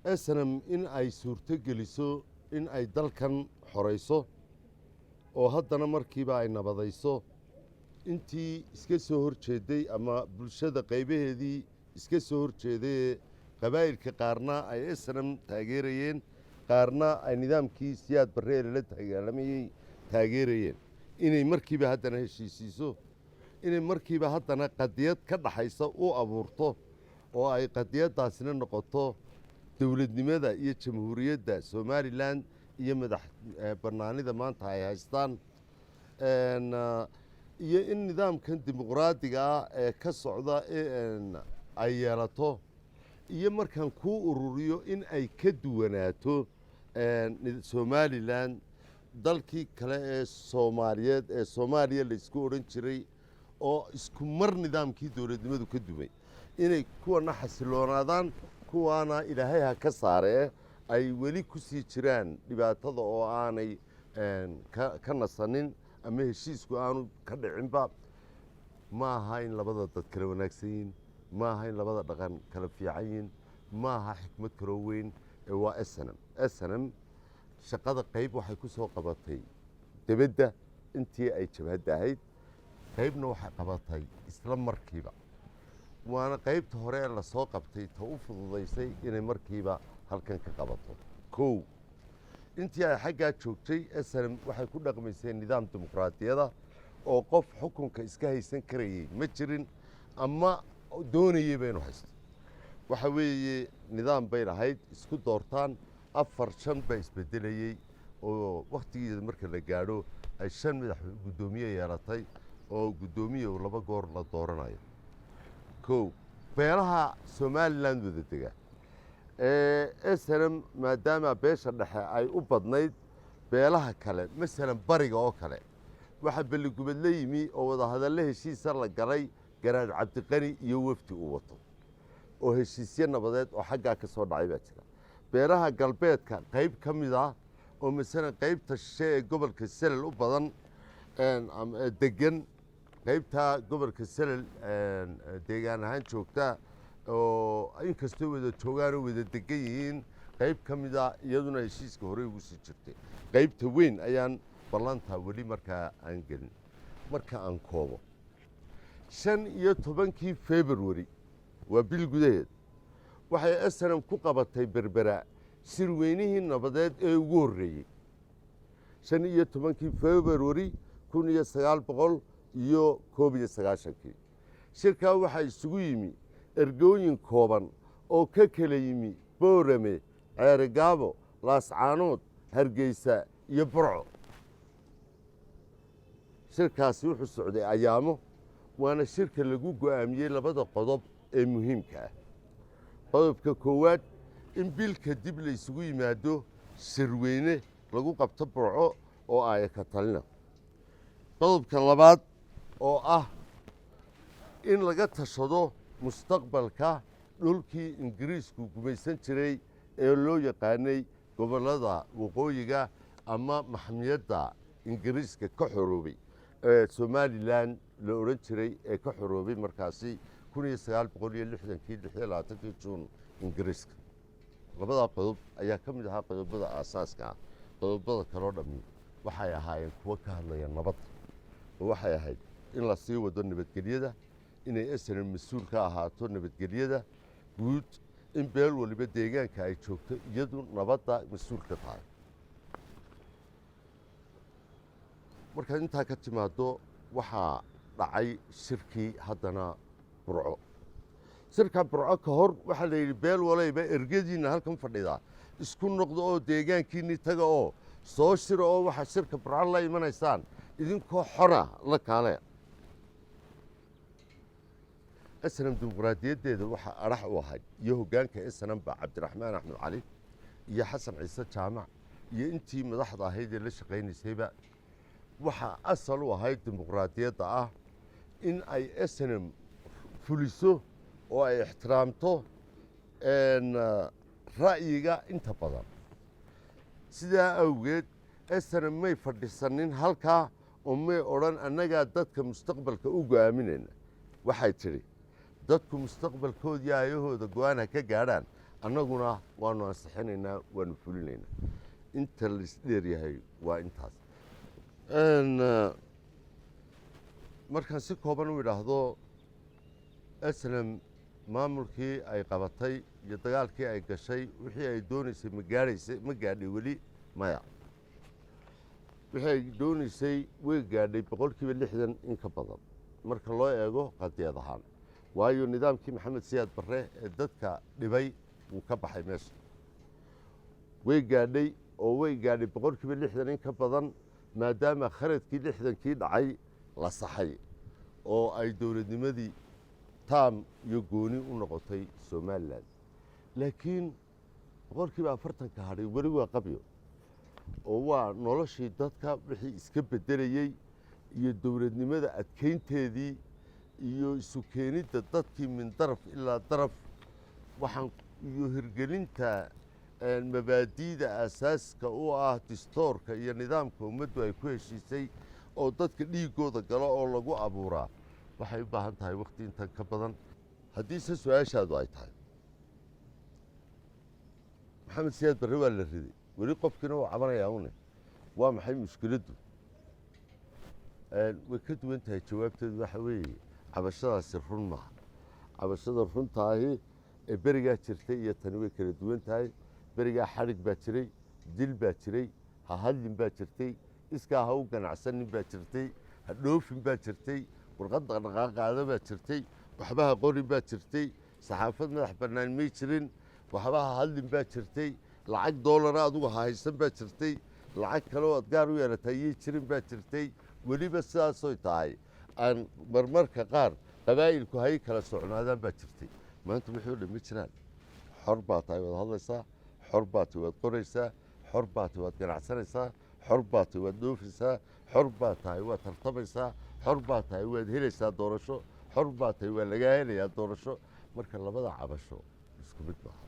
snm in ay suurto geliso in ay dalkan xorayso oo haddana markiiba ay nabadayso intii iska soo horjeeday ama bulshada qaybaheedii iska soo horjeeday qabaa'ilka qaarna ay snm taageerayeen qaarna ay nidaamkii siyaad barre la dagaalamayey taageerayeen inay markiiba haddana heshiisiiso inay markiiba haddana qadiyad ka dhaxaysa u abuurto oo ay qadiyaddaasina noqoto dowladnimada iyo jamhuuriyadda somalilan iyo madax bannaanida maanta ay haystaan iyo in nidaamkan dimuqraadiga ah ee ka socda ay yeelato iyo markaan kuu ururiyo in ay ka duwanaato somalilan dalkii kale ee soomaaliyeed ee soomaaliya laysku odhan jiray oo isku mar nidaamkii dowladnimadu ka dumay inay kuwana xasiloonaadaan kuwaana ilaahay ha ka saaree ay weli ku sii jiraan dhibaatada oo aanay ka nasanin ama heshiisku aanu ka dhicinba ma aha in labada dad kala wanaagsan yihin ma aha in labada dhaqan kala fiican yihin ma aha xikmad kaloo weyn ee waa snm shaqada qayb waxay ku soo qabatay debedda intii ay jabhadda ahayd qaybna waxay qabatay isla markiiba waana qaybta hore ee lasoo qabtay ta u fududaysay inay markiiba halkan ka qabato kow intii ay xaggaa joogtay snm waxay ku dhaqmaysay nidaam dimuqraadiyada oo qof xukunka iska haysan karayey ma jirin ama doonayeyba inuu haysto waxa weeye nidaam bay lahayd isku doortaan 4-5 baa isbedelayey oo wakhtigeeda marka la gaadho ay 5 madax guddoomiye yeelatay oo guddoomiye uu 2 goor la dooranayo kow beelaha somalilan wada dega snm maadaama beesha dhexe ay u badnayd beelaha kale masalan bariga oo kale waxaa belligubad la yimi oo wadahadalle heshiisa la galay garaad cabdiqani iyo wafdi uu wato oo heshiisyo nabadeed oo xaggaa ka soo dhacay baa jira beeraha galbeedka qayb ka mid ah oo masalan qaybta shishe ee gobolka selel u badan degan qaybtaa gobolka selel deegaan ahaan joogta oo inkastoo wada joogaan oo wada degan yihiin qayb ka mid a iyaduna heshiiska horey ugu sii jirtay qaybta weyn ayaan ballantaa weli markaa aan gelin marka aan koobo 15 february waa bil gudaheed waxay snm ku qabatay berbera shirweynihii nabadeed ee ugu horreeyey 15 february 1991 shirkaa waxaa isugu yimi ergooyin kooban oo ka kala yimi boorame ceerigaabo laascaanood hargeysa iyo burco shirkaasi wuxuu socday ayaamo waana shirka lagu go'aamiyey labada qodob ee muhiimka ah qodobka koowaad in bil kadib la isugu yimaado shirweyne lagu qabto burco oo aaya ka talina qodobka labaad oo ah in laga tashado mustaqbalka dhulkii ingiriisku gumaysan jiray ee loo yaqaanay gobollada waqooyiga ama maxmiyadda ingiriiska ka xoroobay ee somalilan la odhan jiray ee ka xoroobay markaasi 1960 juun ingiriiska labadaa qodob ayaa ka mid ahaa qodobada aasaaska ah qodobada kaloo dhammi waxay ahaayeen kuwo ka hadlaya nabadda oo waxay ahayd in la sii wado nabadgelyada inay snm mas-uul ka ahaato nabadgelyada guud in beel waliba deegaanka ay joogto iyadu nabadda mas-uul ka tahay markaad intaa ka timaaddo waxaa dhacay shirkii haddana burco shirka burco ka hor waxaa la yidhi beel walayba ergadiinna halkan fadhidaa isku noqdo oo deegaankiinni taga oo soo shira oo waxaa shirka burco la imanaysaan idinkoo xora la kaale snm dimuqraadiyaddeeda waxaa adhax u ahayd iyo hoggaanka snm ba cabdiraxmaan axmed cali iyo xasan ciise jaamac iyo intii madaxda ahayd ee la shaqaynaysayba waxaa asal u ahayd dimuqraadiyadda ah in ay snm fuliso oo ay ixtiraamto ra'yiga inta badan sidaa awgeed snm may fadhisanin halkaa oo may odhan annagaa dadka mustaqbalka u go'aaminayna waxay tidhi dadku mustaqbalkoodii aayahooda go-aan ha ka gaadhaan annaguna waanu ansixinaynaa waanu fulinaynaa inta laisdheeryahay waa intaas markaan si kooban u idhaahdo aslam maamulkii ay qabatay iyo dagaalkii ay gashay wixii ay doonaysay ma gaadhay weli maya wixii ay doonaysay way gaadhay boqolkiiba 60 in ka badan marka loo eego qadiyad ahaan waayo nidaamkii maxamed siyaad barre ee dadka dhibay wuu ka baxay meesha way gaadhay oo way gaadhay boqolkiiba 60 in ka badan maadaama khaladkii 60kii dhacay la saxay oo ay dowladnimadii taam iyo gooni u noqotay somalilan laakiin boqolkiiba 40 ka hadhay weli waa qabyo oo waa noloshii dadka wixii iska beddelayey iyo dowladnimada adkaynteedii iyo isu keenidda dadkii min daraf ilaa daraf waxaan iyo hirgelinta mabaadi'da asaaska u ah distoorka iyo nidaamka ummaddu ay ku heshiisay oo dadka dhiiggooda galo oo lagu abuuraa waxay u baahan tahay wakhti intan ka badan haddiise su-aashaadu ay tahay maxamed siyaad barre waa la riday weli qofkiina uu cabanayaa une waa maxay mushkiladdu way ka duwan tahay jawaabteedu waxa weeye cabashadaasi run maaha cabashada runtaahi ee berigaa jirtay iyo tani way kala duwan tahay berigaa xadhig baa jiray dil baa jiray ha hadlin baa jirtay iskaa ha u ganacsanin baa jirtay ha dhoofin baa jirtay warqad dhaqdhaqaaqaada baa jirtay waxba ha qorin baa jirtay saxaafad madax bannaan may jirin waxba ha hadlin baa jirtay lacag doolara adugu ha haysan baa jirtay lacag kale oo aad gaar u yeelatay ayay jirin baa jirtay weliba sidaasoy tahay aan marmarka qaar qabaa'ilku hay kala socnaadaan baa jirtay maanta wixii o dhan ma jiraan xor baa tahay waad hadlaysaa xor baa tahay waad qoraysaa xor baa tahay waad ganacsanaysaa xor baa tahay waad dhoofaysaa xor baa tahay waad tartamaysaa xor baa tahay waad helaysaa doorasho xor baa tahay waa lagaa helayaa doorasho marka labada cabasho isku mid maaha